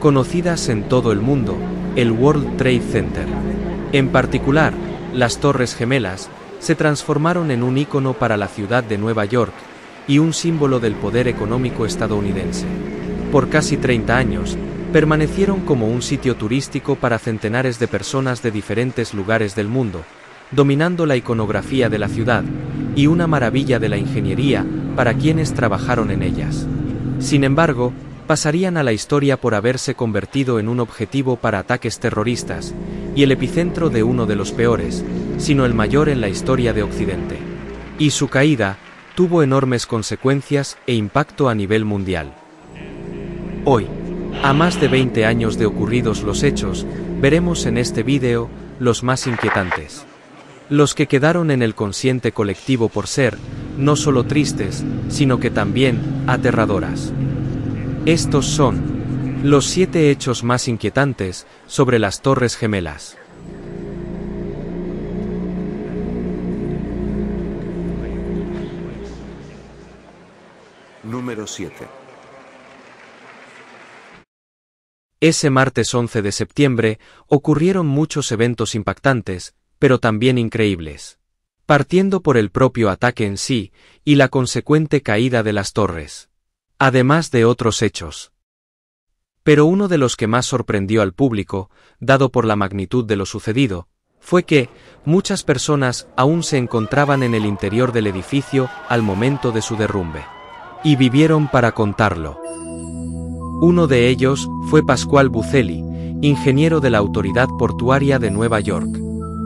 conocidas en todo el mundo, el World Trade Center. En particular, las Torres Gemelas se transformaron en un ícono para la ciudad de Nueva York y un símbolo del poder económico estadounidense. Por casi 30 años, permanecieron como un sitio turístico para centenares de personas de diferentes lugares del mundo, dominando la iconografía de la ciudad y una maravilla de la ingeniería para quienes trabajaron en ellas. Sin embargo, pasarían a la historia por haberse convertido en un objetivo para ataques terroristas y el epicentro de uno de los peores, sino el mayor en la historia de Occidente. Y su caída tuvo enormes consecuencias e impacto a nivel mundial. Hoy, a más de 20 años de ocurridos los hechos, veremos en este vídeo los más inquietantes. Los que quedaron en el consciente colectivo por ser, no solo tristes, sino que también aterradoras. Estos son los 7 hechos más inquietantes sobre las Torres Gemelas. Número 7. Ese martes 11 de septiembre ocurrieron muchos eventos impactantes, pero también increíbles. Partiendo por el propio ataque en sí y la consecuente caída de las torres. Además de otros hechos. Pero uno de los que más sorprendió al público, dado por la magnitud de lo sucedido, fue que muchas personas aún se encontraban en el interior del edificio al momento de su derrumbe. Y vivieron para contarlo. Uno de ellos fue Pascual Buccelli, ingeniero de la Autoridad Portuaria de Nueva York.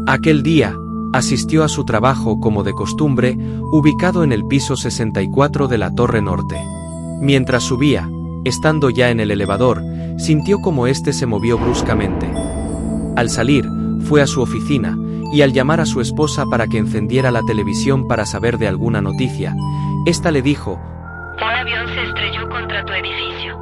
Aquel día, asistió a su trabajo como de costumbre, ubicado en el piso 64 de la Torre Norte. Mientras subía, estando ya en el elevador, sintió como éste se movió bruscamente. Al salir, fue a su oficina, y al llamar a su esposa para que encendiera la televisión para saber de alguna noticia, ésta le dijo: un avión se estrelló contra tu edificio.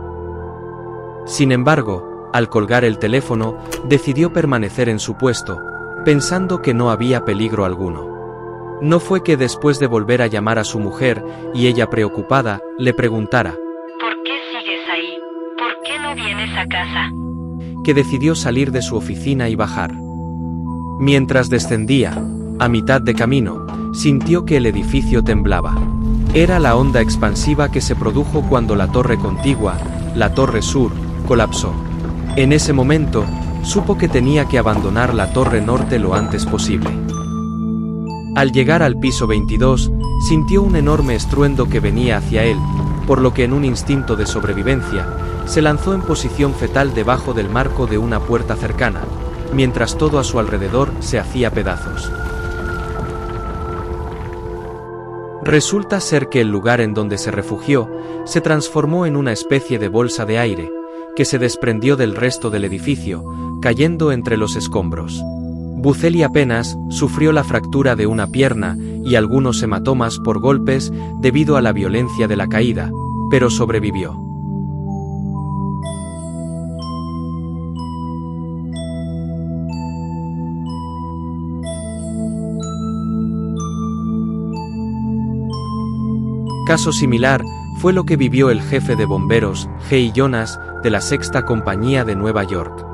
Sin embargo, al colgar el teléfono, decidió permanecer en su puesto, pensando que no había peligro alguno. No fue que después de volver a llamar a su mujer, y ella preocupada, le preguntara: ¿por qué sigues ahí? ¿Por qué no vienes a casa? Que decidió salir de su oficina y bajar. Mientras descendía, a mitad de camino, sintió que el edificio temblaba. Era la onda expansiva que se produjo cuando la torre contigua, la Torre Sur, colapsó. En ese momento, supo que tenía que abandonar la Torre Norte lo antes posible. Al llegar al piso 22, sintió un enorme estruendo que venía hacia él, por lo que en un instinto de sobrevivencia, se lanzó en posición fetal debajo del marco de una puerta cercana, mientras todo a su alrededor se hacía pedazos. Resulta ser que el lugar en donde se refugió se transformó en una especie de bolsa de aire, que se desprendió del resto del edificio, cayendo entre los escombros. Buccelli apenas sufrió la fractura de una pierna y algunos hematomas por golpes debido a la violencia de la caída, pero sobrevivió. Caso similar fue lo que vivió el jefe de bomberos, J. Jonas, de la Sexta Compañía de Nueva York.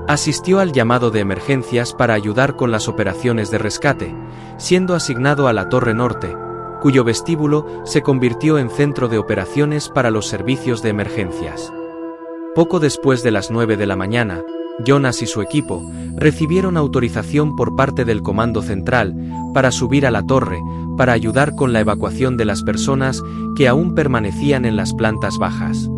Asistió al llamado de emergencias para ayudar con las operaciones de rescate, siendo asignado a la Torre Norte, cuyo vestíbulo se convirtió en centro de operaciones para los servicios de emergencias. Poco después de las 9 de la mañana, Jonas y su equipo recibieron autorización por parte del Comando Central para subir a la torre para ayudar con la evacuación de las personas que aún permanecían en las plantas bajas.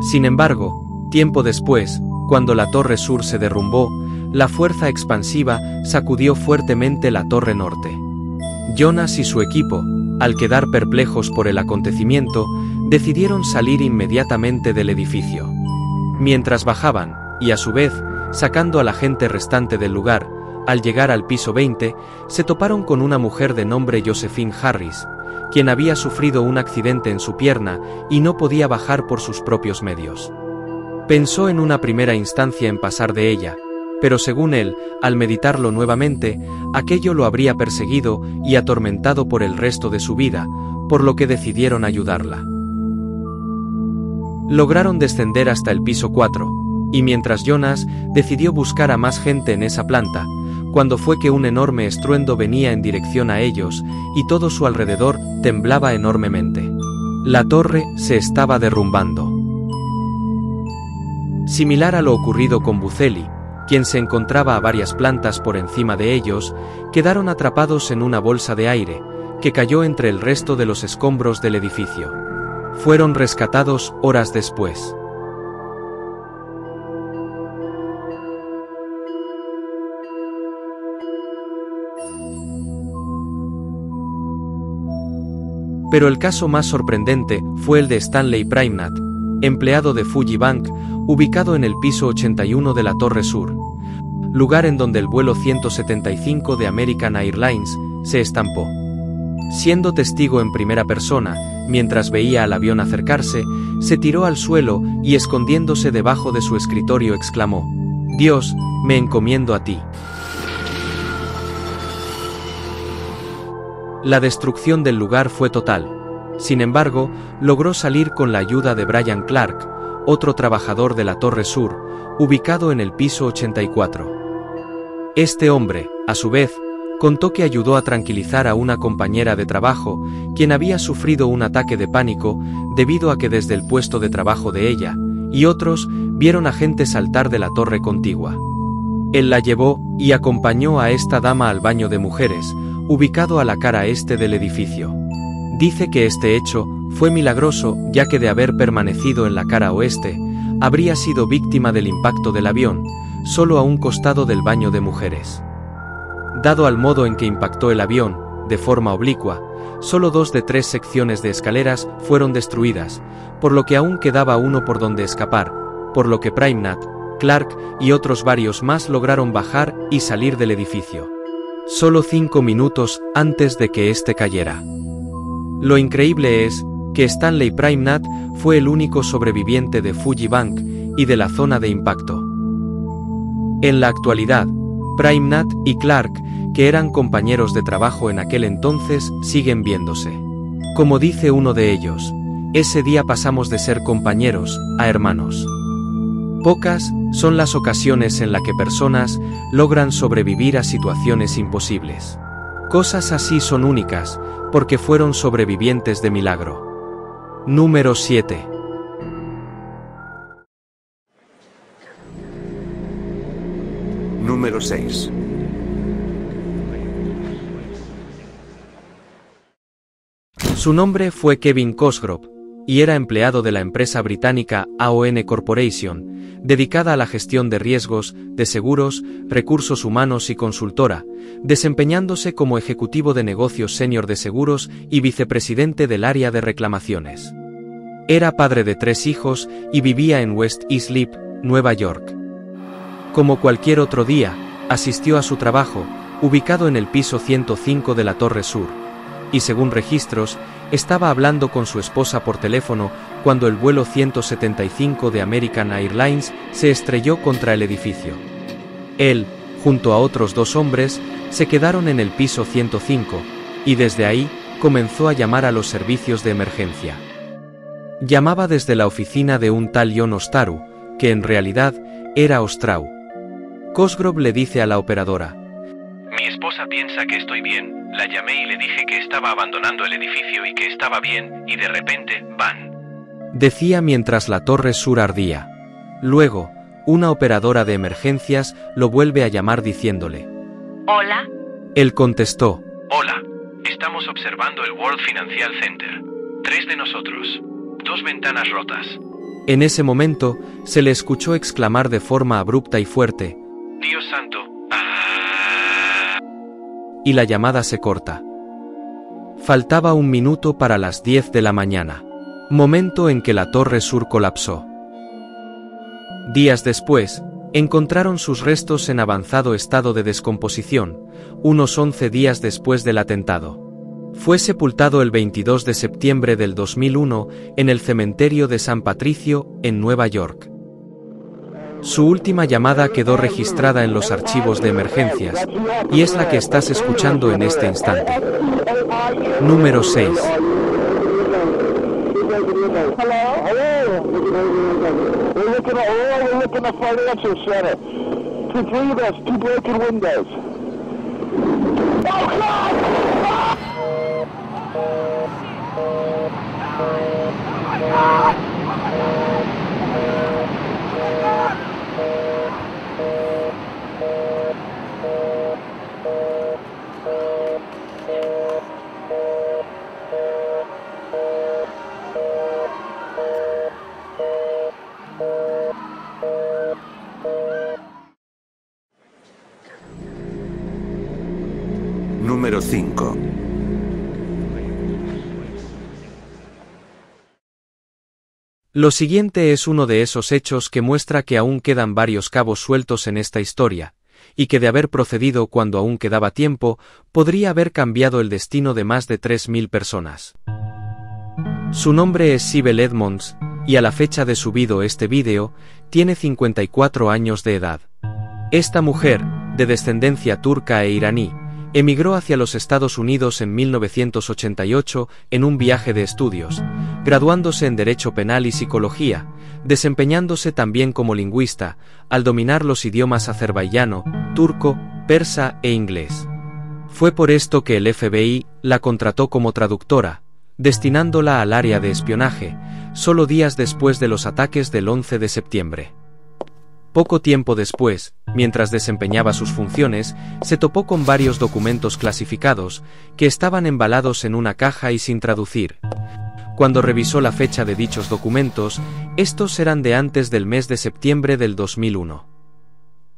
Sin embargo, tiempo después, cuando la Torre Sur se derrumbó, la fuerza expansiva sacudió fuertemente la Torre Norte. Jonas y su equipo, al quedar perplejos por el acontecimiento, decidieron salir inmediatamente del edificio. Mientras bajaban, y a su vez, sacando a la gente restante del lugar, al llegar al piso 20, se toparon con una mujer de nombre Josephine Harris, quien había sufrido un accidente en su pierna y no podía bajar por sus propios medios. Pensó en una primera instancia en pasar de ella, pero según él, al meditarlo nuevamente, aquello lo habría perseguido y atormentado por el resto de su vida, por lo que decidieron ayudarla. Lograron descender hasta el piso 4, y mientras Jonas decidió buscar a más gente en esa planta, cuando fue que un enorme estruendo venía en dirección a ellos, y todo su alrededor temblaba enormemente. La torre se estaba derrumbando. Similar a lo ocurrido con Buceli, quien se encontraba a varias plantas por encima de ellos, quedaron atrapados en una bolsa de aire, que cayó entre el resto de los escombros del edificio. Fueron rescatados horas después. Pero el caso más sorprendente fue el de Stanley Praimnath, empleado de Fuji Bank, ubicado en el piso 81 de la Torre Sur, lugar en donde el vuelo 175 de American Airlines se estampó. Siendo testigo en primera persona, mientras veía al avión acercarse, se tiró al suelo y escondiéndose debajo de su escritorio exclamó: «Dios, me encomiendo a ti». La destrucción del lugar fue total. Sin embargo, logró salir con la ayuda de Brian Clark, otro trabajador de la Torre Sur, ubicado en el piso 84. Este hombre, a su vez, contó que ayudó a tranquilizar a una compañera de trabajo, quien había sufrido un ataque de pánico debido a que desde el puesto de trabajo de ella y otros vieron a gente saltar de la torre contigua. Él la llevó y acompañó a esta dama al baño de mujeres, ubicado a la cara este del edificio. Dice que este hecho fue milagroso, ya que de haber permanecido en la cara oeste, habría sido víctima del impacto del avión, solo a un costado del baño de mujeres. Dado al modo en que impactó el avión, de forma oblicua, solo 2 de 3 secciones de escaleras fueron destruidas, por lo que aún quedaba uno por donde escapar, por lo que Praimnath, Clark y otros varios más lograron bajar y salir del edificio. Solo 5 minutos antes de que este cayera. Lo increíble es que Stanley Praimnath fue el único sobreviviente de Fuji Bank y de la zona de impacto. En la actualidad, Praimnath y Clark, que eran compañeros de trabajo en aquel entonces, siguen viéndose. Como dice uno de ellos, ese día pasamos de ser compañeros a hermanos. Pocas son las ocasiones en las que personas logran sobrevivir a situaciones imposibles. Cosas así son únicas, porque fueron sobrevivientes de milagro. Número 7. Número 6. Su nombre fue Kevin Cosgrove, y era empleado de la empresa británica AON Corporation, dedicada a la gestión de riesgos, de seguros, recursos humanos y consultora, desempeñándose como ejecutivo de negocios senior de seguros y vicepresidente del área de reclamaciones. Era padre de 3 hijos y vivía en West Islip, Nueva York. Como cualquier otro día, asistió a su trabajo, ubicado en el piso 105 de la Torre Sur, y según registros, estaba hablando con su esposa por teléfono cuando el vuelo 175 de American Airlines se estrelló contra el edificio. Él, junto a otros 2 hombres, se quedaron en el piso 105, y desde ahí comenzó a llamar a los servicios de emergencia. Llamaba desde la oficina de un tal John Ostaru, que en realidad era Ostrau. Cosgrove le dice a la operadora: Mi esposa piensa que estoy bien. La llamé y le dije que estaba abandonando el edificio y que estaba bien, y de repente, ¡van! Decía mientras la Torre Sur ardía. Luego, una operadora de emergencias lo vuelve a llamar diciéndole: Hola. Él contestó: Hola, estamos observando el World Financial Center. 3 de nosotros. 2 ventanas rotas. En ese momento, se le escuchó exclamar de forma abrupta y fuerte: Dios santo. Y la llamada se corta. Faltaba 1 minuto para las 10 de la mañana, momento en que la Torre Sur colapsó. Días después, encontraron sus restos en avanzado estado de descomposición, unos 11 días después del atentado. Fue sepultado el 22 de septiembre del 2001 en el cementerio de San Patricio, en Nueva York. Su última llamada quedó registrada en los archivos de emergencias, y es la que estás escuchando en este instante. Número 6. We're looking at Financial Center. The three of us, 2 broken windows. Oh, God! Número 5. Lo siguiente es uno de esos hechos que muestra que aún quedan varios cabos sueltos en esta historia, y que de haber procedido cuando aún quedaba tiempo, podría haber cambiado el destino de más de 3.000 personas. Su nombre es Sibel Edmonds, y a la fecha de subido este vídeo, tiene 54 años de edad. Esta mujer, de descendencia turca e iraní, emigró hacia los Estados Unidos en 1988 en un viaje de estudios, graduándose en Derecho Penal y Psicología, desempeñándose también como lingüista, al dominar los idiomas azerbaiyano, turco, persa e inglés. Fue por esto que el FBI la contrató como traductora, destinándola al área de espionaje, solo días después de los ataques del 11 de septiembre. Poco tiempo después, mientras desempeñaba sus funciones, se topó con varios documentos clasificados, que estaban embalados en una caja y sin traducir. Cuando revisó la fecha de dichos documentos, estos eran de antes del mes de septiembre del 2001.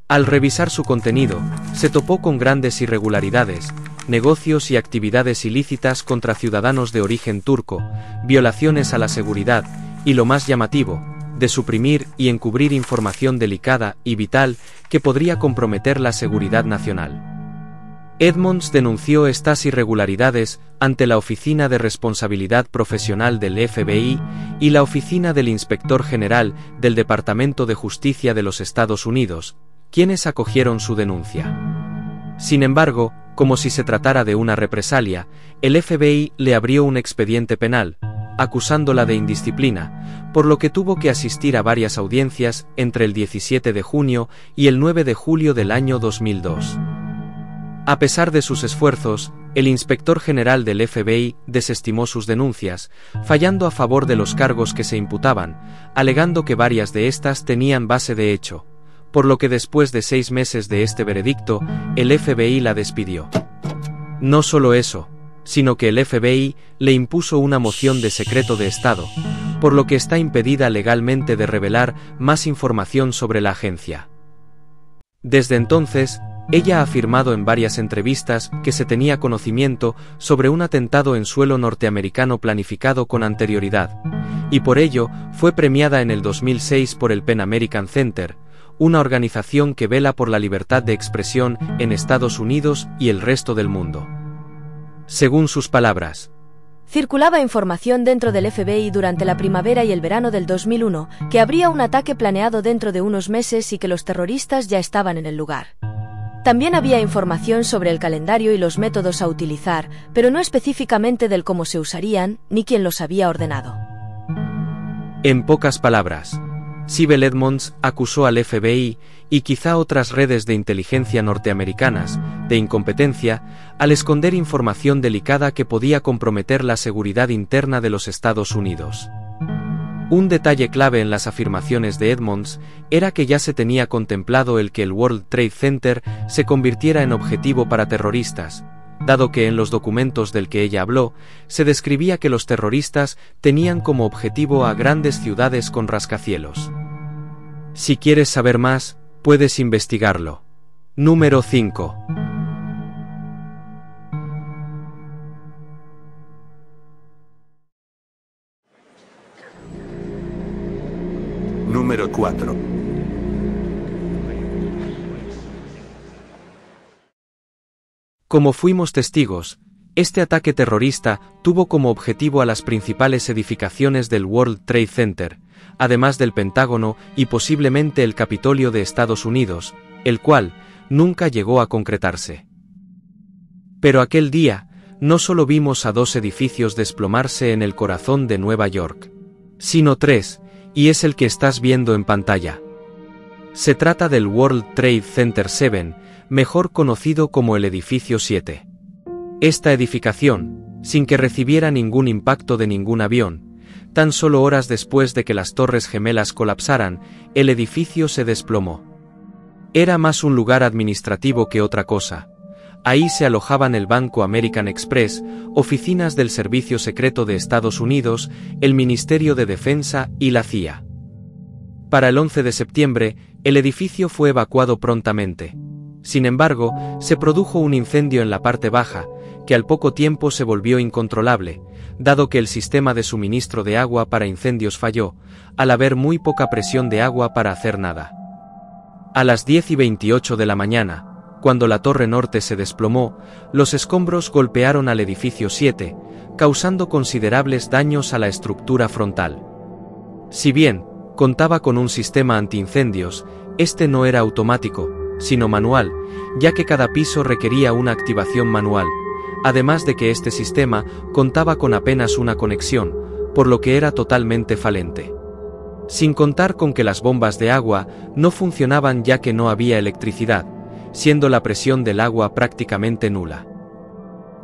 Al revisar su contenido, se topó con grandes irregularidades, negocios y actividades ilícitas contra ciudadanos de origen turco, violaciones a la seguridad, y lo más llamativo, de suprimir y encubrir información delicada y vital que podría comprometer la seguridad nacional. Edmonds denunció estas irregularidades ante la Oficina de Responsabilidad Profesional del FBI y la Oficina del Inspector General del Departamento de Justicia de los Estados Unidos, quienes acogieron su denuncia. Sin embargo, como si se tratara de una represalia, el FBI le abrió un expediente penal, acusándola de indisciplina, por lo que tuvo que asistir a varias audiencias entre el 17 de junio y el 9 de julio del año 2002. A pesar de sus esfuerzos, el inspector general del FBI desestimó sus denuncias, fallando a favor de los cargos que se imputaban, alegando que varias de estas tenían base de hecho, por lo que después de 6 meses de este veredicto, el FBI la despidió. No solo eso, sino que el FBI le impuso una moción de secreto de Estado, por lo que está impedida legalmente de revelar más información sobre la agencia. Desde entonces, ella ha afirmado en varias entrevistas que se tenía conocimiento sobre un atentado en suelo norteamericano planificado con anterioridad, y por ello fue premiada en el 2006 por el Pen American Center, una organización que vela por la libertad de expresión en Estados Unidos y el resto del mundo. Según sus palabras, circulaba información dentro del FBI durante la primavera y el verano del 2001 que habría un ataque planeado dentro de unos meses y que los terroristas ya estaban en el lugar. También había información sobre el calendario y los métodos a utilizar, pero no específicamente del cómo se usarían ni quién los había ordenado. En pocas palabras, Sibel Edmonds acusó al FBI y quizá otras redes de inteligencia norteamericanas de incompetencia al esconder información delicada que podía comprometer la seguridad interna de los Estados Unidos. Un detalle clave en las afirmaciones de Edmonds era que ya se tenía contemplado el que el World Trade Center se convirtiera en objetivo para terroristas, dado que en los documentos del que ella habló, se describía que los terroristas tenían como objetivo a grandes ciudades con rascacielos. Si quieres saber más, puedes investigarlo. Número 5. Número 4. Como fuimos testigos, este ataque terrorista tuvo como objetivo a las principales edificaciones del World Trade Center, además del Pentágono y posiblemente el Capitolio de Estados Unidos, el cual nunca llegó a concretarse. Pero aquel día, no solo vimos a 2 edificios desplomarse en el corazón de Nueva York, sino 3, y es el que estás viendo en pantalla. Se trata del World Trade Center 7, mejor conocido como el Edificio 7. Esta edificación, sin que recibiera ningún impacto de ningún avión, tan solo horas después de que las Torres Gemelas colapsaran, el edificio se desplomó. Era más un lugar administrativo que otra cosa. Ahí se alojaban el Banco American Express, oficinas del Servicio Secreto de Estados Unidos, el Ministerio de Defensa y la CIA. Para el 11 de septiembre, el edificio fue evacuado prontamente. Sin embargo, se produjo un incendio en la parte baja, que al poco tiempo se volvió incontrolable, dado que el sistema de suministro de agua para incendios falló, al haber muy poca presión de agua para hacer nada. A las 10:28 de la mañana, cuando la torre norte se desplomó, los escombros golpearon al edificio 7, causando considerables daños a la estructura frontal. Si bien contaba con un sistema antiincendios, este no era automático, sino manual, ya que cada piso requería una activación manual, además de que este sistema contaba con apenas una conexión, por lo que era totalmente falente. Sin contar con que las bombas de agua no funcionaban ya que no había electricidad, siendo la presión del agua prácticamente nula.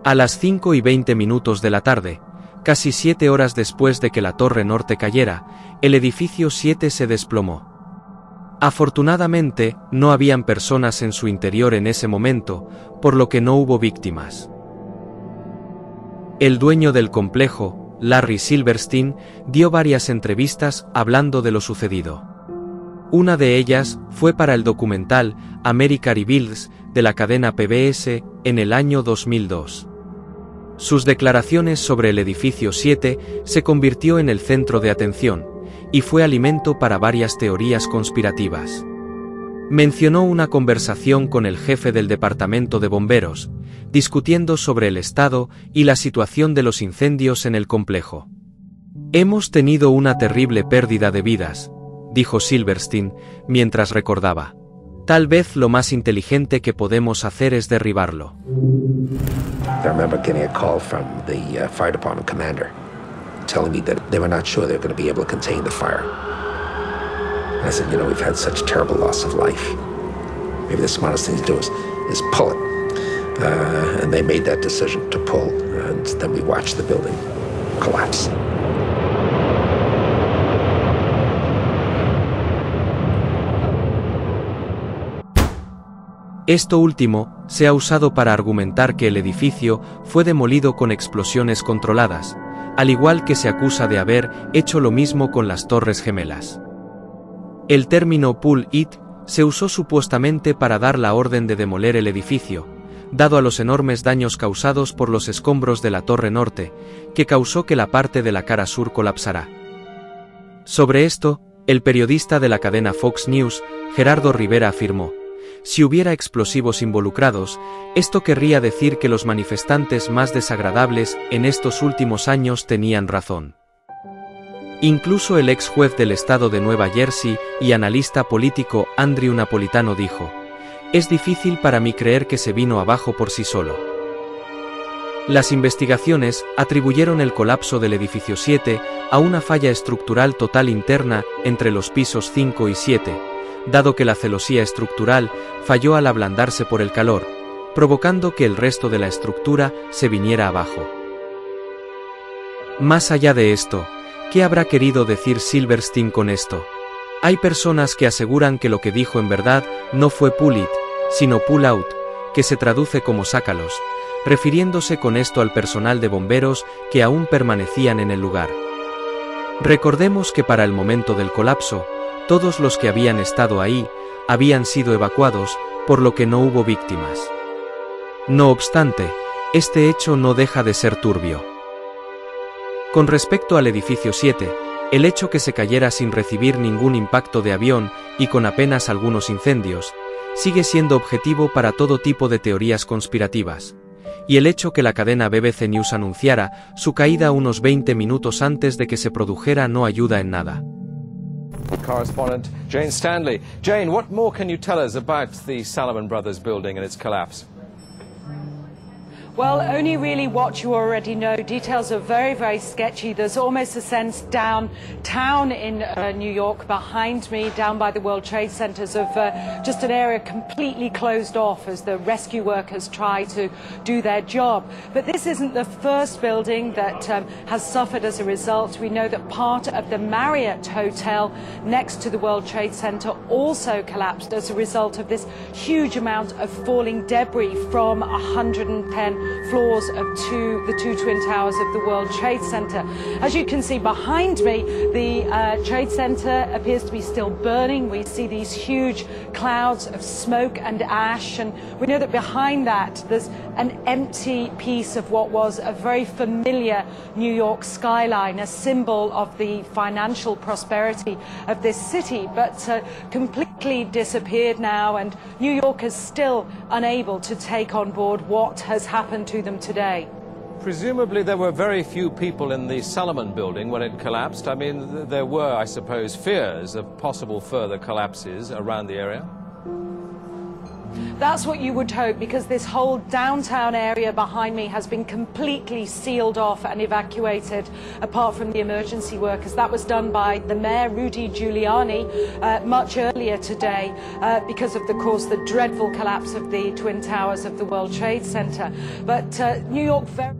A las 5:20 de la tarde, casi 7 horas después de que la torre norte cayera, el edificio 7 se desplomó. Afortunadamente, no habían personas en su interior en ese momento, por lo que no hubo víctimas. El dueño del complejo, Larry Silverstein, dio varias entrevistas hablando de lo sucedido. Una de ellas fue para el documental America Rebuilds de la cadena PBS en el año 2002. Sus declaraciones sobre el edificio 7 se convirtió en el centro de atención, y fue alimento para varias teorías conspirativas. Mencionó una conversación con el jefe del departamento de bomberos, discutiendo sobre el estado y la situación de los incendios en el complejo. «Hemos tenido una terrible pérdida de vidas», dijo Silverstein, mientras recordaba. «Tal vez lo más inteligente que podemos hacer es derribarlo». I remember getting a call from the fire department commander, telling me that they were not sure they were going to be able to contain the fire. And I said, you know, we've had such terrible loss of life. Maybe the smartest thing to do is pull it. And they made that decision to pull, and then we watched the building collapse. Esto último se ha usado para argumentar que el edificio fue demolido con explosiones controladas, al igual que se acusa de haber hecho lo mismo con las Torres Gemelas. El término pull it se usó supuestamente para dar la orden de demoler el edificio, dado a los enormes daños causados por los escombros de la Torre Norte, que causó que la parte de la cara sur colapsara. Sobre esto, el periodista de la cadena Fox News, Gerardo Rivera, afirmó: «Si hubiera explosivos involucrados, esto querría decir que los manifestantes más desagradables en estos últimos años tenían razón». Incluso el ex juez del estado de Nueva Jersey y analista político Andrew Napolitano dijo: «Es difícil para mí creer que se vino abajo por sí solo». Las investigaciones atribuyeron el colapso del edificio 7 a una falla estructural total interna entre los pisos 5 y 7, dado que la celosía estructural falló al ablandarse por el calor, provocando que el resto de la estructura se viniera abajo. Más allá de esto, ¿qué habrá querido decir Silverstein con esto? Hay personas que aseguran que lo que dijo en verdad no fue pull it, sino pull out, que se traduce como sácalos, refiriéndose con esto al personal de bomberos que aún permanecían en el lugar. Recordemos que para el momento del colapso, todos los que habían estado ahí habían sido evacuados, por lo que no hubo víctimas. No obstante, este hecho no deja de ser turbio. Con respecto al edificio 7, el hecho que se cayera sin recibir ningún impacto de avión y con apenas algunos incendios, sigue siendo objetivo para todo tipo de teorías conspirativas, y el hecho que la cadena BBC News anunciara su caída unos 20 minutos antes de que se produjera no ayuda en nada. Correspondent Jane Stanley. Jane, what more can you tell us about the Salomon Brothers building and its collapse? Well, only really what you already know. Details are very, very sketchy. There's almost a sense downtown in New York behind me, down by the World Trade Centers, of just an area completely closed off as the rescue workers try to do their job. But this isn't the first building that has suffered as a result. We know that part of the Marriott Hotel next to the World Trade Center also collapsed as a result of this huge amount of falling debris from 110 floors of the two Twin Towers of the World Trade Center. As you can see behind me, the Trade Center appears to be still burning. We see these huge clouds of smoke and ash, and we know that behind that there's an empty piece of what was a very familiar New York skyline, a symbol of the financial prosperity of this city, but completely disappeared now, and New York is still unable to take on board what has happened to them today. Presumably there were very few people in the Salomon building when it collapsed. I mean, there were, I suppose, fears of possible further collapses around the area. That's what you would hope, because this whole downtown area behind me has been completely sealed off and evacuated, apart from the emergency workers. That was done by the mayor, Rudy Giuliani, much earlier today because of, course, the dreadful collapse of the Twin Towers of the World Trade Center. But New York very...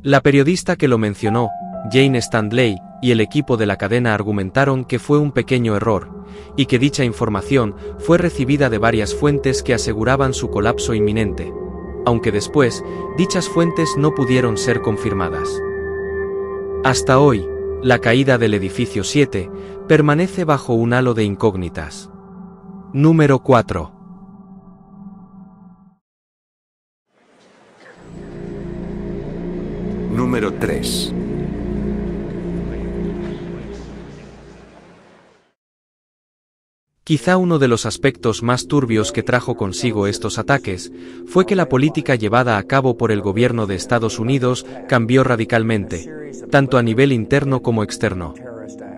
La periodista que lo mencionó, Jane Standley, y el equipo de la cadena argumentaron que fue un pequeño error, y que dicha información fue recibida de varias fuentes que aseguraban su colapso inminente, aunque después, dichas fuentes no pudieron ser confirmadas. Hasta hoy, la caída del edificio 7 permanece bajo un halo de incógnitas. Número 4. Número 3. Quizá uno de los aspectos más turbios que trajo consigo estos ataques fue que la política llevada a cabo por el gobierno de Estados Unidos cambió radicalmente, tanto a nivel interno como externo.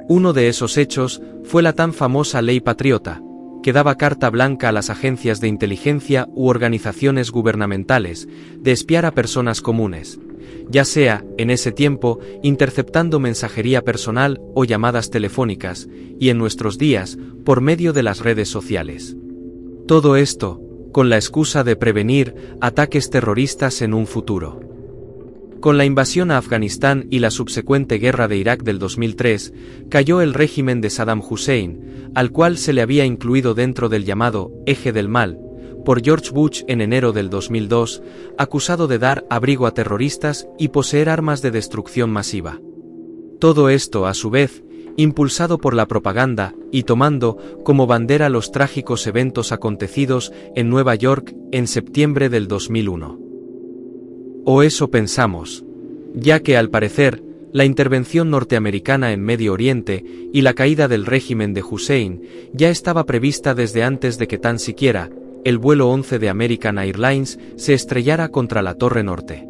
Uno de esos hechos fue la tan famosa Ley Patriota, que daba carta blanca a las agencias de inteligencia u organizaciones gubernamentales de espiar a personas comunes, ya sea, en ese tiempo, interceptando mensajería personal o llamadas telefónicas, y en nuestros días, por medio de las redes sociales. Todo esto, con la excusa de prevenir ataques terroristas en un futuro. Con la invasión a Afganistán y la subsecuente guerra de Irak del 2003, cayó el régimen de Saddam Hussein, al cual se le había incluido dentro del llamado Eje del Mal, por George Bush en enero del 2002, acusado de dar abrigo a terroristas y poseer armas de destrucción masiva. Todo esto, a su vez, impulsado por la propaganda y tomando como bandera los trágicos eventos acontecidos en Nueva York en septiembre del 2001. O eso pensamos, ya que al parecer, la intervención norteamericana en Medio Oriente y la caída del régimen de Hussein ya estaba prevista desde antes de que tan siquiera el vuelo 11 de American Airlines se estrellara contra la Torre Norte.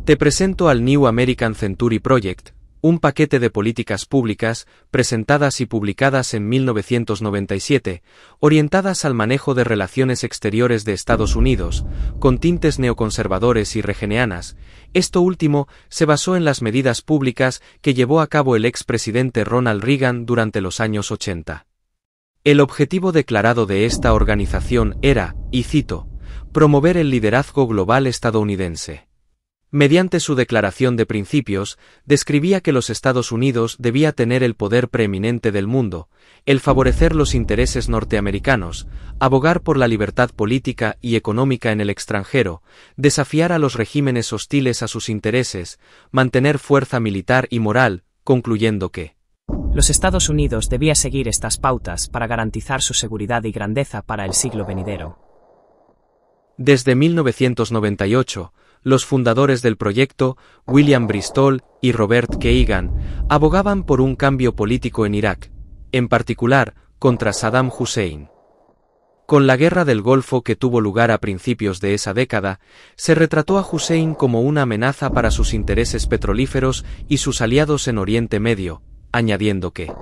Te presento al New American Century Project, un paquete de políticas públicas, presentadas y publicadas en 1997, orientadas al manejo de relaciones exteriores de Estados Unidos, con tintes neoconservadores y regeneanas. Esto último se basó en las medidas públicas que llevó a cabo el expresidente Ronald Reagan durante los años 80. El objetivo declarado de esta organización era, y cito, promover el liderazgo global estadounidense. Mediante su declaración de principios, describía que los Estados Unidos debía tener el poder preeminente del mundo, el favorecer los intereses norteamericanos, abogar por la libertad política y económica en el extranjero, desafiar a los regímenes hostiles a sus intereses, mantener fuerza militar y moral, concluyendo que los Estados Unidos debía seguir estas pautas para garantizar su seguridad y grandeza para el siglo venidero. Desde 1998, los fundadores del proyecto, William Bristol y Robert Kagan, abogaban por un cambio político en Irak, en particular contra Saddam Hussein. Con la Guerra del Golfo que tuvo lugar a principios de esa década, se retrató a Hussein como una amenaza para sus intereses petrolíferos y sus aliados en Oriente Medio, añadiendo que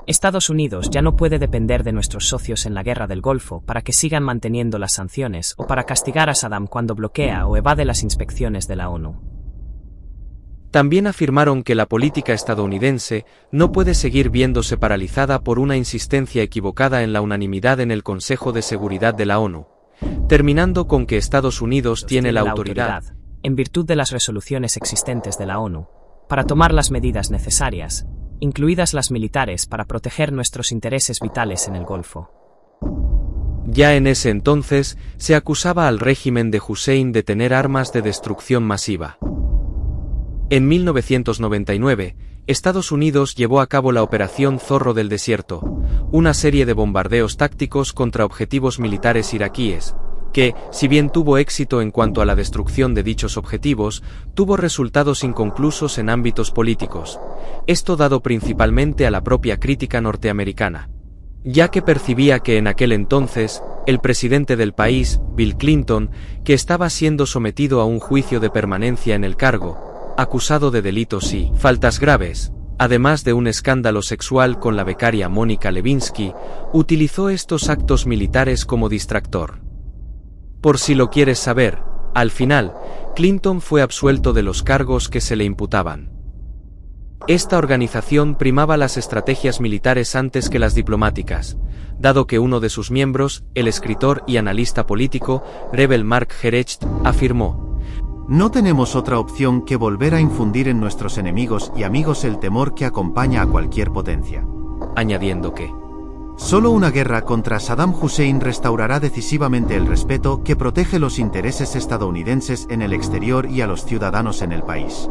Estados Unidos ya no puede depender de nuestros socios en la Guerra del Golfo para que sigan manteniendo las sanciones o para castigar a Saddam cuando bloquea o evade las inspecciones de la ONU. También afirmaron que la política estadounidense no puede seguir viéndose paralizada por una insistencia equivocada en la unanimidad en el Consejo de Seguridad de la ONU, terminando con que Estados Unidos tiene la autoridad, en virtud de las resoluciones existentes de la ONU, para tomar las medidas necesarias, incluidas las militares, para proteger nuestros intereses vitales en el Golfo. Ya en ese entonces, se acusaba al régimen de Hussein de tener armas de destrucción masiva. En 1999, Estados Unidos llevó a cabo la Operación Zorro del Desierto, una serie de bombardeos tácticos contra objetivos militares iraquíes, que, si bien tuvo éxito en cuanto a la destrucción de dichos objetivos, tuvo resultados inconclusos en ámbitos políticos, esto dado principalmente a la propia crítica norteamericana, ya que percibía que en aquel entonces, el presidente del país, Bill Clinton, que estaba siendo sometido a un juicio de permanencia en el cargo, acusado de delitos y faltas graves, además de un escándalo sexual con la becaria Mónica Lewinsky, utilizó estos actos militares como distractor. Por si lo quieres saber, al final, Clinton fue absuelto de los cargos que se le imputaban. Esta organización primaba las estrategias militares antes que las diplomáticas, dado que uno de sus miembros, el escritor y analista político, Rebel Mark Gerecht, afirmó: No tenemos otra opción que volver a infundir en nuestros enemigos y amigos el temor que acompaña a cualquier potencia. Añadiendo que solo una guerra contra Saddam Hussein restaurará decisivamente el respeto que protege los intereses estadounidenses en el exterior y a los ciudadanos en el país.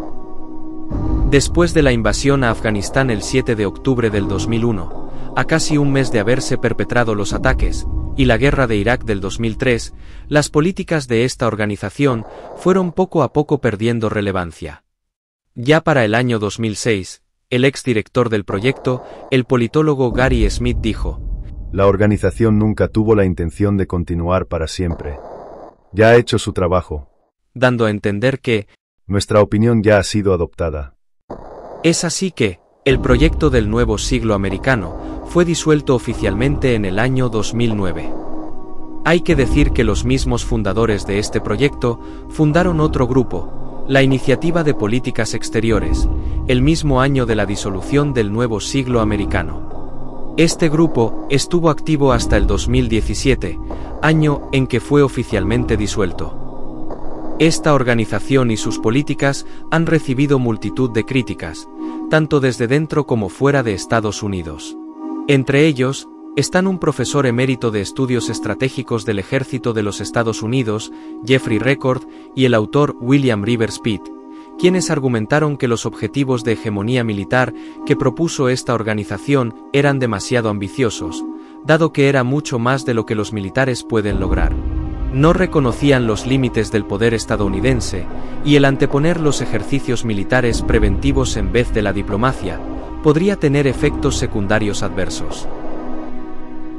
Después de la invasión a Afganistán el 7 de octubre del 2001, a casi un mes de haberse perpetrado los ataques, y la guerra de Irak del 2003, las políticas de esta organización fueron poco a poco perdiendo relevancia. Ya para el año 2006, el exdirector del proyecto, el politólogo Gary Smith dijo: La organización nunca tuvo la intención de continuar para siempre. Ya ha hecho su trabajo. Dando a entender que nuestra opinión ya ha sido adoptada. Es así que el proyecto del nuevo siglo americano fue disuelto oficialmente en el año 2009. Hay que decir que los mismos fundadores de este proyecto fundaron otro grupo, la Iniciativa de Políticas Exteriores, el mismo año de la disolución del nuevo siglo americano. Este grupo estuvo activo hasta el 2017, año en que fue oficialmente disuelto. Esta organización y sus políticas han recibido multitud de críticas, tanto desde dentro como fuera de Estados Unidos. Entre ellos, están un profesor emérito de estudios estratégicos del Ejército de los Estados Unidos, Jeffrey Record, y el autor William Rivers Pitt, quienes argumentaron que los objetivos de hegemonía militar que propuso esta organización eran demasiado ambiciosos, dado que era mucho más de lo que los militares pueden lograr. No reconocían los límites del poder estadounidense, y el anteponer los ejercicios militares preventivos en vez de la diplomacia podría tener efectos secundarios adversos.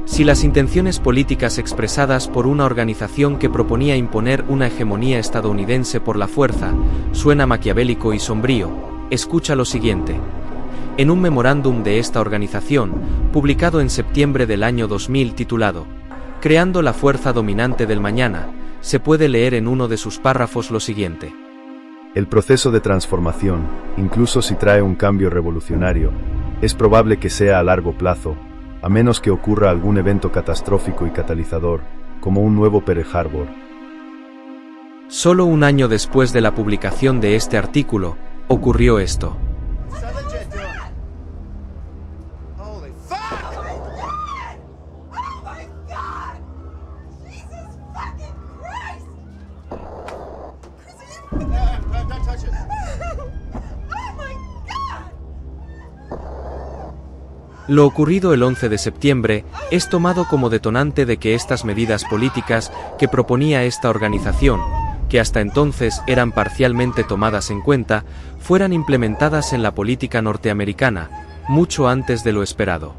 Si las intenciones políticas expresadas por una organización que proponía imponer una hegemonía estadounidense por la fuerza suena maquiavélico y sombrío, escucha lo siguiente. En un memorándum de esta organización, publicado en septiembre del año 2000 titulado Creando la fuerza dominante del mañana, se puede leer en uno de sus párrafos lo siguiente. El proceso de transformación, incluso si trae un cambio revolucionario, es probable que sea a largo plazo, a menos que ocurra algún evento catastrófico y catalizador, como un nuevo Pearl Harbor. Solo un año después de la publicación de este artículo, ocurrió esto. Lo ocurrido el 11 de septiembre es tomado como detonante de que estas medidas políticas que proponía esta organización, que hasta entonces eran parcialmente tomadas en cuenta, fueran implementadas en la política norteamericana, mucho antes de lo esperado.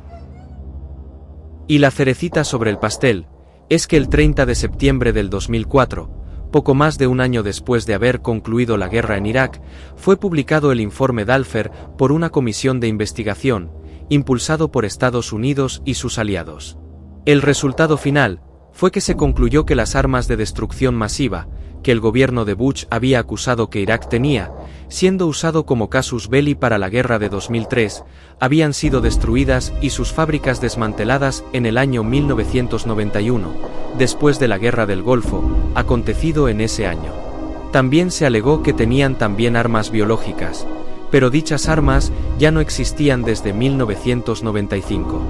Y la cerecita sobre el pastel, es que el 30 de septiembre del 2004, poco más de un año después de haber concluido la guerra en Irak, fue publicado el informe Dalfer por una comisión de investigación, impulsado por Estados Unidos y sus aliados. El resultado final fue que se concluyó que las armas de destrucción masiva, que el gobierno de Bush había acusado que Irak tenía, siendo usado como casus belli para la guerra de 2003, habían sido destruidas y sus fábricas desmanteladas en el año 1991, después de la Guerra del Golfo, acontecido en ese año. También se alegó que tenían también armas biológicas, pero dichas armas ya no existían desde 1995.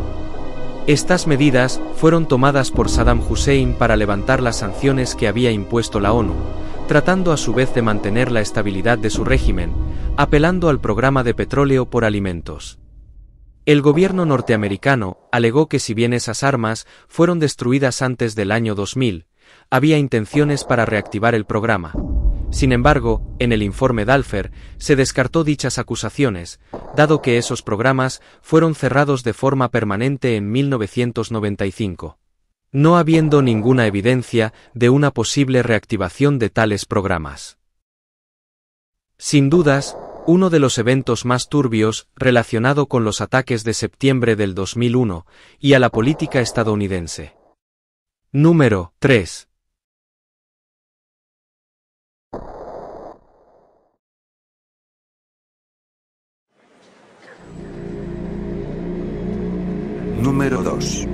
Estas medidas fueron tomadas por Saddam Hussein para levantar las sanciones que había impuesto la ONU, tratando a su vez de mantener la estabilidad de su régimen, apelando al programa de petróleo por alimentos. El gobierno norteamericano alegó que si bien esas armas fueron destruidas antes del año 2000, había intenciones para reactivar el programa. Sin embargo, en el informe Dalfer se descartó dichas acusaciones, dado que esos programas fueron cerrados de forma permanente en 1995, no habiendo ninguna evidencia de una posible reactivación de tales programas. Sin dudas, uno de los eventos más turbios relacionado con los ataques de septiembre del 2001 y a la política estadounidense. Número 3. Número 2.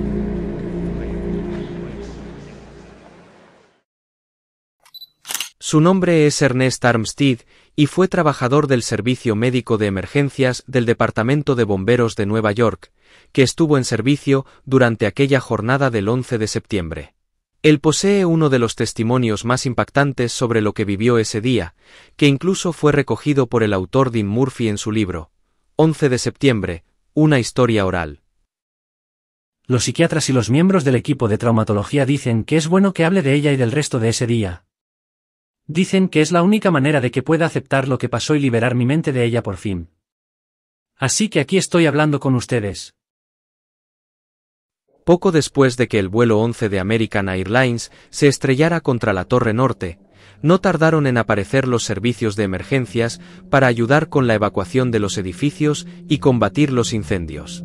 Su nombre es Ernest Armstead y fue trabajador del Servicio Médico de Emergencias del Departamento de Bomberos de Nueva York, que estuvo en servicio durante aquella jornada del 11 de septiembre. Él posee uno de los testimonios más impactantes sobre lo que vivió ese día, que incluso fue recogido por el autor Dean Murphy en su libro, 11 de septiembre, una historia oral. Los psiquiatras y los miembros del equipo de traumatología dicen que es bueno que hable de ella y del resto de ese día. Dicen que es la única manera de que pueda aceptar lo que pasó y liberar mi mente de ella por fin. Así que aquí estoy hablando con ustedes. Poco después de que el vuelo 11 de American Airlines se estrellara contra la Torre Norte, no tardaron en aparecer los servicios de emergencias para ayudar con la evacuación de los edificios y combatir los incendios.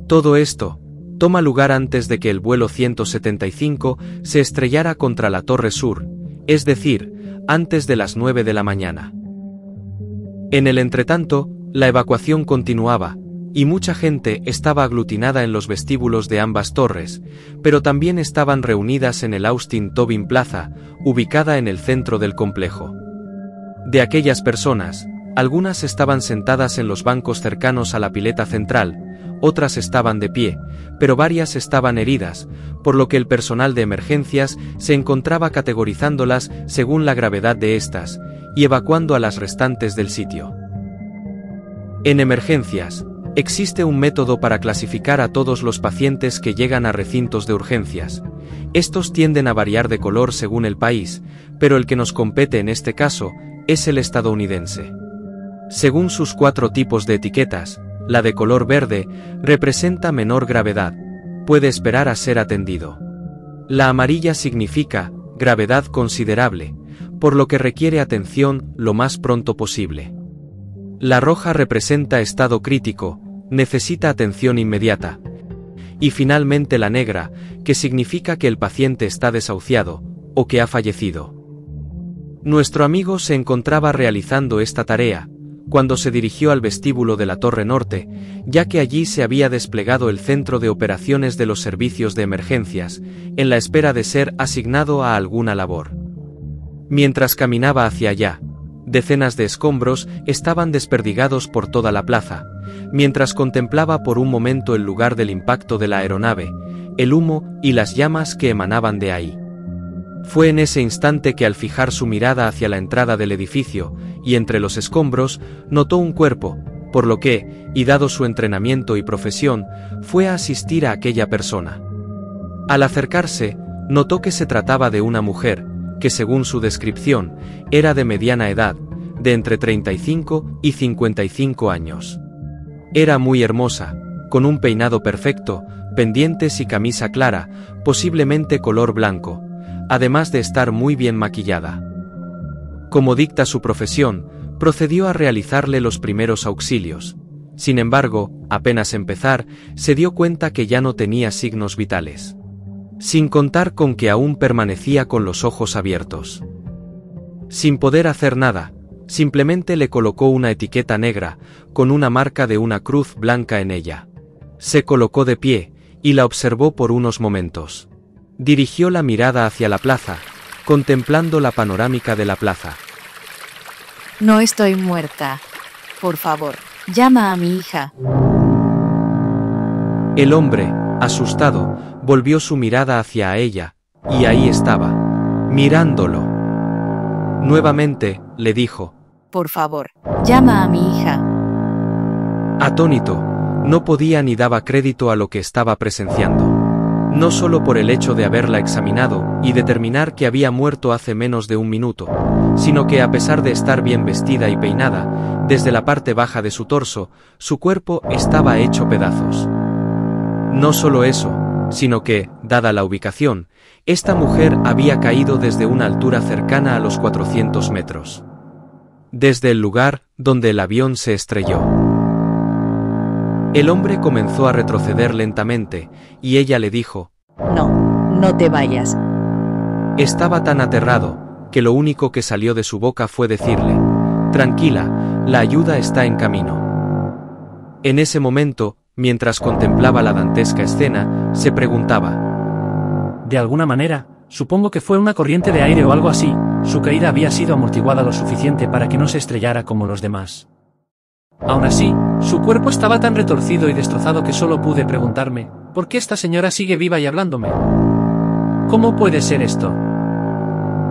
Todo esto toma lugar antes de que el vuelo 175 se estrellara contra la Torre Sur, es decir, antes de las 9 de la mañana. En el entretanto, la evacuación continuaba, y mucha gente estaba aglutinada en los vestíbulos de ambas torres, pero también estaban reunidas en el Austin Tobin Plaza, ubicada en el centro del complejo. De aquellas personas, algunas estaban sentadas en los bancos cercanos a la pileta central, otras estaban de pie, pero varias estaban heridas, por lo que el personal de emergencias se encontraba categorizándolas según la gravedad de estas, y evacuando a las restantes del sitio. En emergencias, existe un método para clasificar a todos los pacientes que llegan a recintos de urgencias. Estos tienden a variar de color según el país, pero el que nos compete en este caso es el estadounidense. Según sus 4 tipos de etiquetas, la de color verde representa menor gravedad, puede esperar a ser atendido. La amarilla significa gravedad considerable, por lo que requiere atención lo más pronto posible. La roja representa estado crítico, necesita atención inmediata. Y finalmente la negra, que significa que el paciente está desahuciado, o que ha fallecido. Nuestro amigo se encontraba realizando esta tarea cuando se dirigió al vestíbulo de la Torre Norte, ya que allí se había desplegado el centro de operaciones de los servicios de emergencias, en la espera de ser asignado a alguna labor. Mientras caminaba hacia allá, decenas de escombros estaban desperdigados por toda la plaza, mientras contemplaba por un momento el lugar del impacto de la aeronave, el humo y las llamas que emanaban de ahí. Fue en ese instante que al fijar su mirada hacia la entrada del edificio, y entre los escombros, notó un cuerpo, por lo que, y dado su entrenamiento y profesión, fue a asistir a aquella persona. Al acercarse, notó que se trataba de una mujer, que según su descripción, era de mediana edad, de entre 35 y 55 años. Era muy hermosa, con un peinado perfecto, pendientes y camisa clara, posiblemente color blanco, además de estar muy bien maquillada. Como dicta su profesión, procedió a realizarle los primeros auxilios. Sin embargo, apenas empezar, se dio cuenta que ya no tenía signos vitales. Sin contar con que aún permanecía con los ojos abiertos. Sin poder hacer nada, simplemente le colocó una etiqueta negra, con una marca de una cruz blanca en ella. Se colocó de pie, y la observó por unos momentos. Dirigió la mirada hacia la plaza, contemplando la panorámica de la plaza. No estoy muerta. Por favor, llama a mi hija. El hombre, asustado, volvió su mirada hacia ella, y ahí estaba, mirándolo. Nuevamente, le dijo: Por favor, llama a mi hija. Atónito, no podía ni daba crédito a lo que estaba presenciando. No solo por el hecho de haberla examinado y determinar que había muerto hace menos de un minuto, sino que a pesar de estar bien vestida y peinada, desde la parte baja de su torso, su cuerpo estaba hecho pedazos. No solo eso, sino que, dada la ubicación, esta mujer había caído desde una altura cercana a los 400 metros. Desde el lugar donde el avión se estrelló. El hombre comenzó a retroceder lentamente, y ella le dijo: No te vayas. Estaba tan aterrado, que lo único que salió de su boca fue decirle: Tranquila, la ayuda está en camino. En ese momento, mientras contemplaba la dantesca escena, se preguntaba: De alguna manera, supongo que fue una corriente de aire o algo así, su caída había sido amortiguada lo suficiente para que no se estrellara como los demás. Aún así, su cuerpo estaba tan retorcido y destrozado que solo pude preguntarme: ¿por qué esta señora sigue viva y hablándome? ¿Cómo puede ser esto?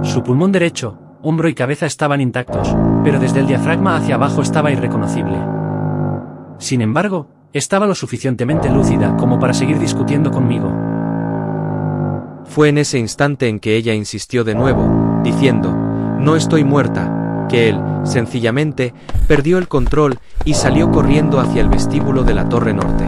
Su pulmón derecho, hombro y cabeza estaban intactos, pero desde el diafragma hacia abajo estaba irreconocible. Sin embargo, estaba lo suficientemente lúcida como para seguir discutiendo conmigo. Fue en ese instante en que ella insistió de nuevo, diciendo: No estoy muerta, que él, sencillamente, perdió el control y salió corriendo hacia el vestíbulo de la Torre Norte.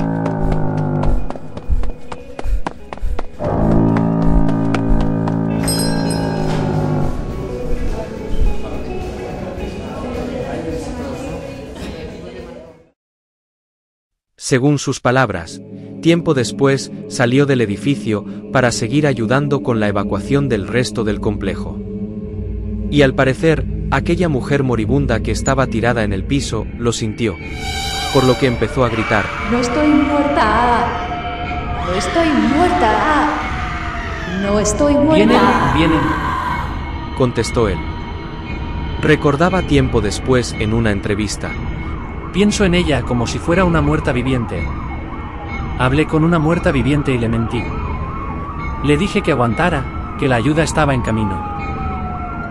Según sus palabras, tiempo después salió del edificio para seguir ayudando con la evacuación del resto del complejo. Y al parecer, aquella mujer moribunda que estaba tirada en el piso lo sintió, por lo que empezó a gritar: No estoy muerta. No estoy muerta. No estoy muerta. Vienen. Contestó él. Recordaba tiempo después en una entrevista: Pienso en ella como si fuera una muerta viviente. Hablé con una muerta viviente y le mentí. Le dije que aguantara, que la ayuda estaba en camino.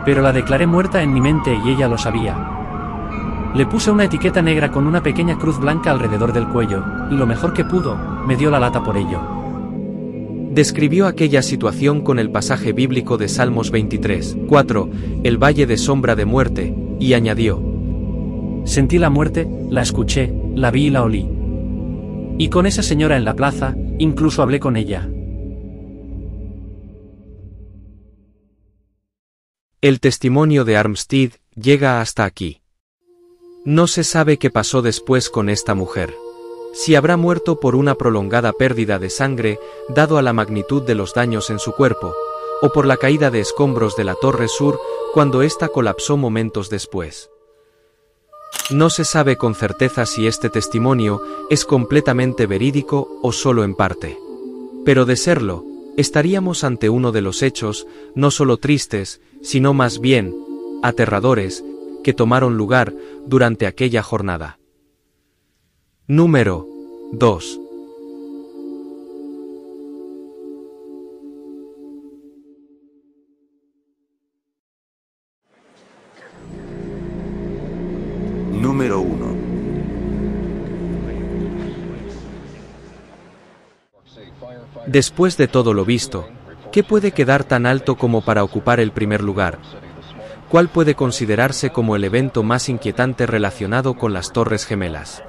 Pero la declaré muerta en mi mente y ella lo sabía. Le puse una etiqueta negra con una pequeña cruz blanca alrededor del cuello, y lo mejor que pudo, me dio la lata por ello. Describió aquella situación con el pasaje bíblico de Salmos 23:4, el valle de sombra de muerte, y añadió: Sentí la muerte, la escuché, la vi y la olí. Y con esa señora en la plaza, incluso hablé con ella. El testimonio de Armstead llega hasta aquí. No se sabe qué pasó después con esta mujer. Si habrá muerto por una prolongada pérdida de sangre, dado a la magnitud de los daños en su cuerpo, o por la caída de escombros de la Torre Sur cuando ésta colapsó momentos después. No se sabe con certeza si este testimonio es completamente verídico o solo en parte. Pero de serlo, estaríamos ante uno de los hechos, no solo tristes, sino más bien aterradores, que tomaron lugar durante aquella jornada. Número 2. Número 1. Después de todo lo visto, ¿qué puede quedar tan alto como para ocupar el primer lugar? ¿Cuál puede considerarse como el evento más inquietante relacionado con las Torres Gemelas?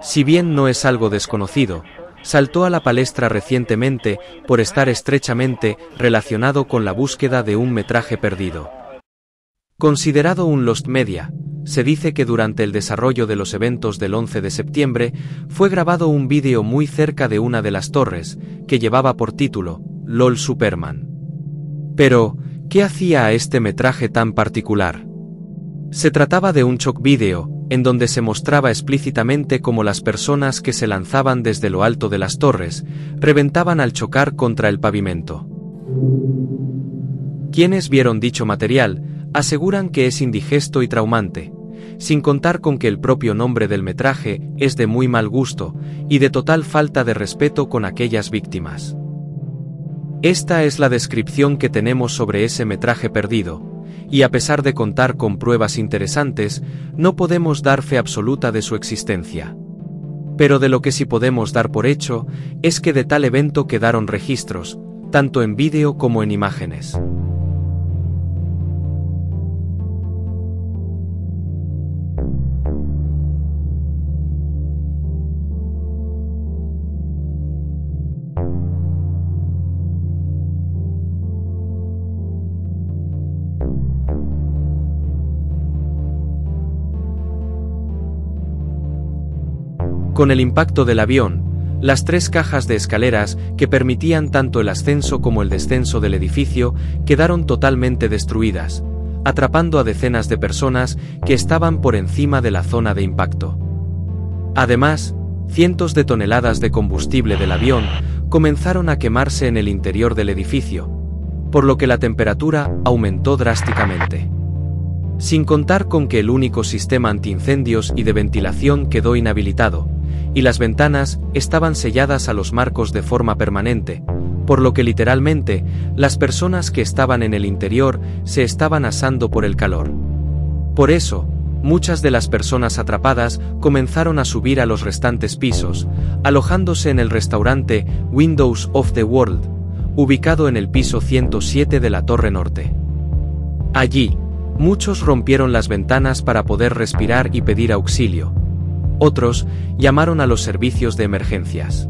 Si bien no es algo desconocido, saltó a la palestra recientemente por estar estrechamente relacionado con la búsqueda de un metraje perdido. Considerado un lost media, se dice que durante el desarrollo de los eventos del 11 de septiembre fue grabado un vídeo muy cerca de una de las torres, que llevaba por título, LOL Superman. Pero, ¿qué hacía a este metraje tan particular? Se trataba de un shock video, en donde se mostraba explícitamente cómo las personas que se lanzaban desde lo alto de las torres, reventaban al chocar contra el pavimento. Quienes vieron dicho material, aseguran que es indigesto y traumante, sin contar con que el propio nombre del metraje es de muy mal gusto, y de total falta de respeto con aquellas víctimas. Esta es la descripción que tenemos sobre ese metraje perdido, y a pesar de contar con pruebas interesantes, no podemos dar fe absoluta de su existencia. Pero de lo que sí podemos dar por hecho, es que de tal evento quedaron registros, tanto en vídeo como en imágenes. Con el impacto del avión, las 3 cajas de escaleras que permitían tanto el ascenso como el descenso del edificio quedaron totalmente destruidas, atrapando a decenas de personas que estaban por encima de la zona de impacto. Además, cientos de toneladas de combustible del avión comenzaron a quemarse en el interior del edificio, por lo que la temperatura aumentó drásticamente. Sin contar con que el único sistema antiincendios y de ventilación quedó inhabilitado, y las ventanas estaban selladas a los marcos de forma permanente, por lo que literalmente, las personas que estaban en el interior se estaban asando por el calor. Por eso, muchas de las personas atrapadas comenzaron a subir a los restantes pisos, alojándose en el restaurante Windows of the World, ubicado en el piso 107 de la Torre Norte. Allí, muchos rompieron las ventanas para poder respirar y pedir auxilio. Otros llamaron a los servicios de emergencias.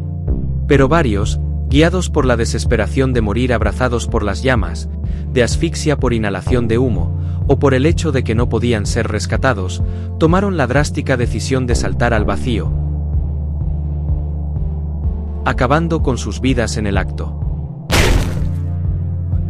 Pero varios, guiados por la desesperación de morir abrazados por las llamas, de asfixia por inhalación de humo, o por el hecho de que no podían ser rescatados, tomaron la drástica decisión de saltar al vacío, acabando con sus vidas en el acto.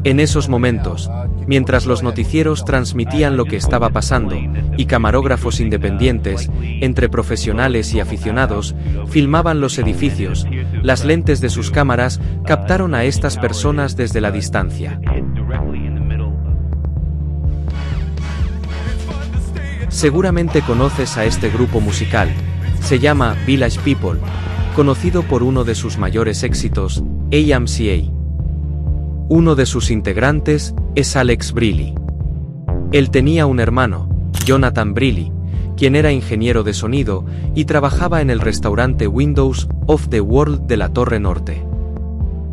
En esos momentos, mientras los noticieros transmitían lo que estaba pasando, y camarógrafos independientes, entre profesionales y aficionados, filmaban los edificios, las lentes de sus cámaras captaron a estas personas desde la distancia. Seguramente conoces a este grupo musical, se llama Village People, conocido por uno de sus mayores éxitos, AMCA. Uno de sus integrantes es Alex Briley. Él tenía un hermano, Jonathan Briley, quien era ingeniero de sonido y trabajaba en el restaurante Windows of the World de la Torre Norte.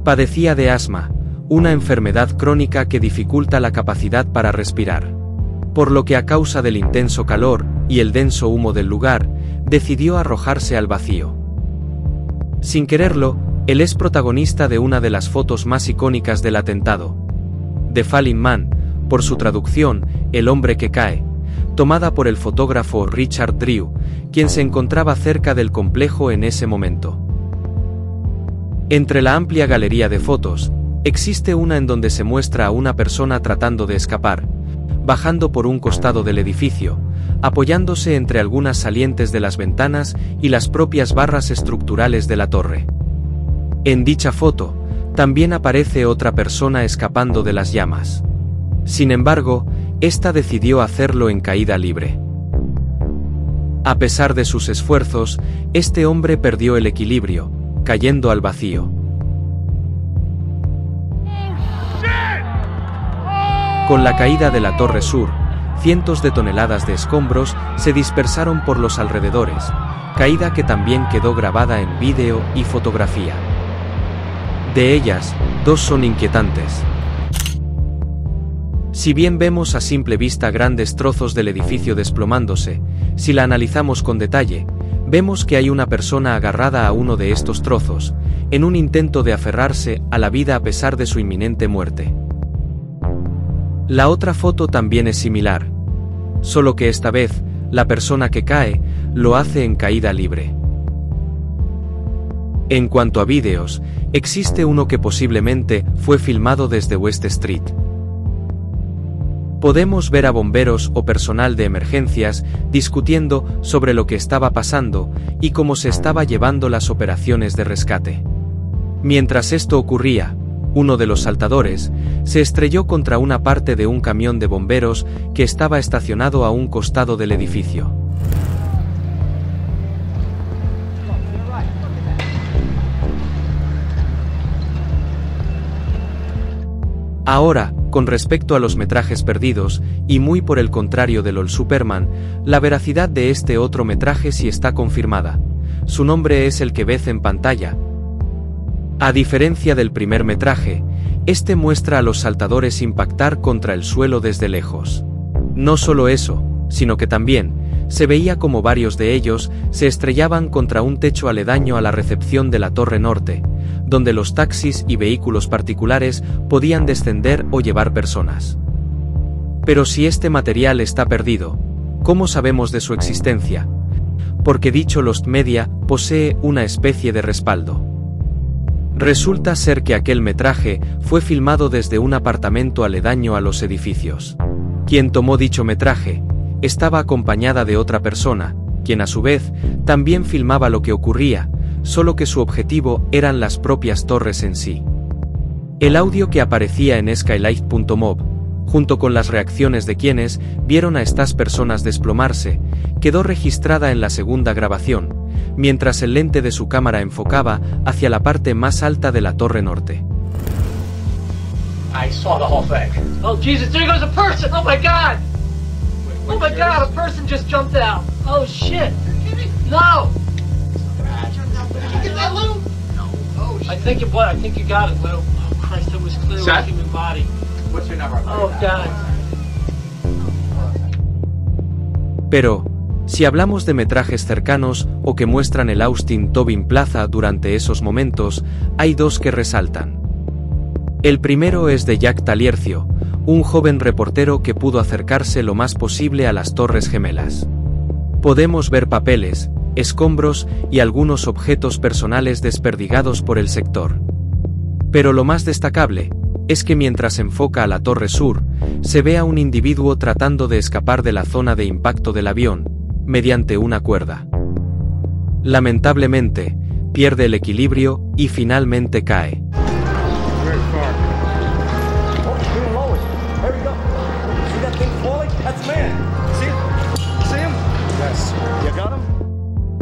Padecía de asma, una enfermedad crónica que dificulta la capacidad para respirar. Por lo que a causa del intenso calor y el denso humo del lugar, decidió arrojarse al vacío. Sin quererlo, él es protagonista de una de las fotos más icónicas del atentado, The Falling Man, por su traducción, El hombre que cae, tomada por el fotógrafo Richard Drew, quien se encontraba cerca del complejo en ese momento. Entre la amplia galería de fotos, existe una en donde se muestra a una persona tratando de escapar, bajando por un costado del edificio, apoyándose entre algunas salientes de las ventanas y las propias barras estructurales de la torre. En dicha foto, también aparece otra persona escapando de las llamas. Sin embargo, esta decidió hacerlo en caída libre. A pesar de sus esfuerzos, este hombre perdió el equilibrio, cayendo al vacío. Con la caída de la Torre Sur, cientos de toneladas de escombros se dispersaron por los alrededores, caída que también quedó grabada en vídeo y fotografía. De ellas, 2 son inquietantes. Si bien vemos a simple vista grandes trozos del edificio desplomándose, si la analizamos con detalle, Vemos que hay una persona agarrada a uno de estos trozos, en un intento de aferrarse a la vida a pesar de su inminente muerte. La otra foto también es similar, solo que esta vez, la persona que cae, lo hace en caída libre. En cuanto a vídeos, existe uno que posiblemente fue filmado desde West Street. Podemos ver a bomberos o personal de emergencias discutiendo sobre lo que estaba pasando y cómo se estaba llevando las operaciones de rescate. Mientras esto ocurría, uno de los saltadores se estrelló contra una parte de un camión de bomberos que estaba estacionado a un costado del edificio. Ahora, con respecto a los metrajes perdidos, y muy por el contrario del LOL Superman, la veracidad de este otro metraje sí está confirmada. Su nombre es el que ves en pantalla. A diferencia del primer metraje, este muestra a los saltadores impactar contra el suelo desde lejos. No solo eso, sino que también se veía como varios de ellos se estrellaban contra un techo aledaño a la recepción de la Torre Norte, donde los taxis y vehículos particulares podían descender o llevar personas. Pero si este material está perdido, ¿cómo sabemos de su existencia? Porque dicho Lost Media posee una especie de respaldo. Resulta ser que aquel metraje fue filmado desde un apartamento aledaño a los edificios. Quien tomó dicho metraje estaba acompañada de otra persona, quien a su vez también filmaba lo que ocurría, solo que su objetivo eran las propias torres en sí. El audio que aparecía en skylight.mob, junto con las reacciones de quienes vieron a estas personas desplomarse, quedó registrada en la segunda grabación, mientras el lente de su cámara enfocaba hacia la parte más alta de la Torre Norte. I saw the whole thing. Oh Jesus, there goes a person! Oh my God! Oh my God, a person just jumped out. Oh shit! No! Did you get that, Lou? No. Oh shit. I think you got it, Lou. Oh Christ, it was clearly a human body. What's your number? Oh God. Pero, si hablamos de metrajes cercanos o que muestran el Austin Tobin Plaza durante esos momentos, hay dos que resaltan. El primero es de Jack Taliercio, un joven reportero que pudo acercarse lo más posible a las Torres Gemelas. Podemos ver papeles, escombros y algunos objetos personales desperdigados por el sector. Pero lo más destacable es que mientras enfoca a la Torre Sur, se ve a un individuo tratando de escapar de la zona de impacto del avión, mediante una cuerda. Lamentablemente, pierde el equilibrio y finalmente cae.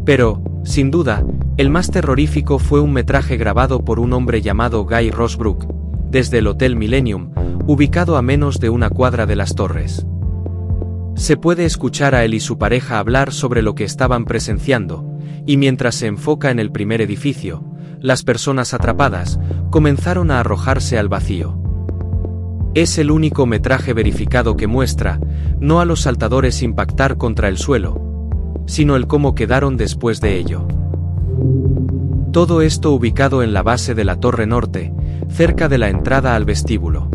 Pero, sin duda, el más terrorífico fue un metraje grabado por un hombre llamado Guy Rosbrook, desde el Hotel Millennium, ubicado a menos de una cuadra de las torres. Se puede escuchar a él y su pareja hablar sobre lo que estaban presenciando, y mientras se enfoca en el primer edificio, las personas atrapadas comenzaron a arrojarse al vacío. Es el único metraje verificado que muestra, no a los saltadores impactar contra el suelo, sino el cómo quedaron después de ello. Todo esto ubicado en la base de la Torre Norte, cerca de la entrada al vestíbulo.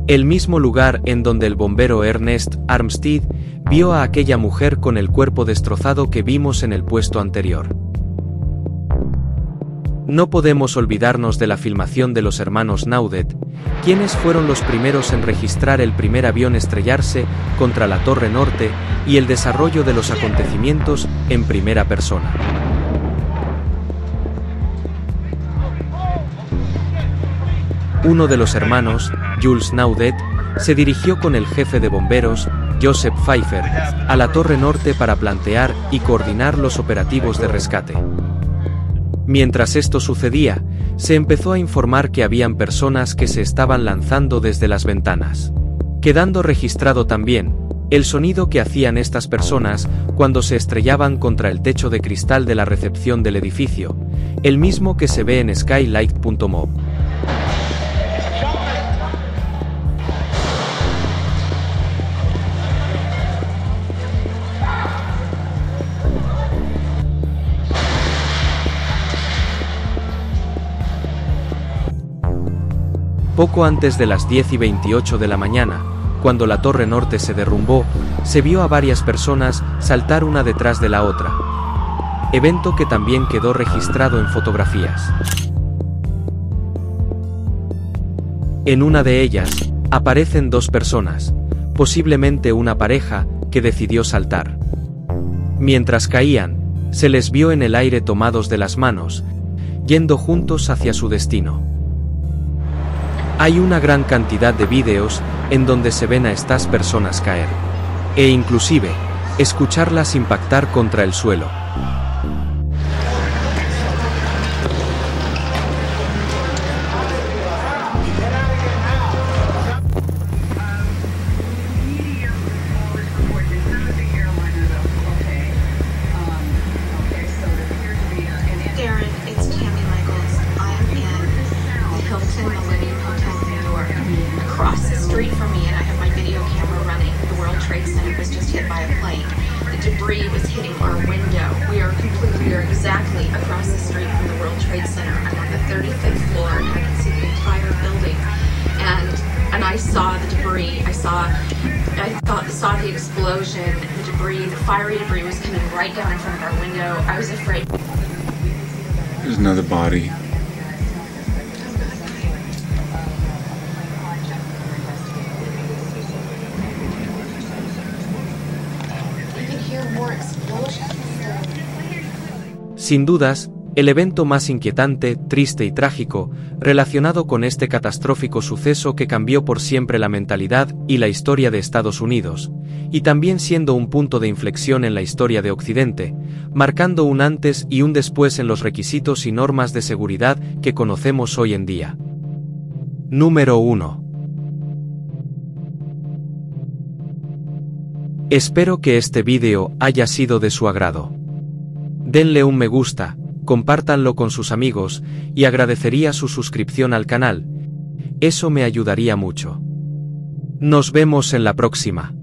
El mismo lugar en donde el bombero Ernest Armstead vio a aquella mujer con el cuerpo destrozado que vimos en el puesto anterior. No podemos olvidarnos de la filmación de los hermanos Naudet, quienes fueron los primeros en registrar el primer avión estrellarse contra la Torre Norte y el desarrollo de los acontecimientos en primera persona. Uno de los hermanos, Jules Naudet, se dirigió con el jefe de bomberos, Joseph Pfeiffer, a la Torre Norte para plantear y coordinar los operativos de rescate. Mientras esto sucedía, se empezó a informar que habían personas que se estaban lanzando desde las ventanas. Quedando registrado también el sonido que hacían estas personas cuando se estrellaban contra el techo de cristal de la recepción del edificio, el mismo que se ve en skylight.mob. Poco antes de las 10:28 de la mañana, cuando la torre norte se derrumbó, se vio a varias personas saltar una detrás de la otra. Evento que también quedó registrado en fotografías. En una de ellas, aparecen dos personas, posiblemente una pareja, que decidió saltar. Mientras caían, se les vio en el aire tomados de las manos, yendo juntos hacia su destino. Hay una gran cantidad de vídeos en donde se ven a estas personas caer, e inclusive, escucharlas impactar contra el suelo. Saw the explosion, the debris, the fiery debris was coming right down in front of our window. I was afraid. There's another body. I could hear more explosions. Sin dudas, el evento más inquietante, triste y trágico, relacionado con este catastrófico suceso que cambió por siempre la mentalidad y la historia de Estados Unidos, y también siendo un punto de inflexión en la historia de Occidente, marcando un antes y un después en los requisitos y normas de seguridad que conocemos hoy en día. Número 1. Espero que este vídeo haya sido de su agrado. Denle un me gusta, compártanlo con sus amigos, y agradecería su suscripción al canal. Eso me ayudaría mucho. Nos vemos en la próxima.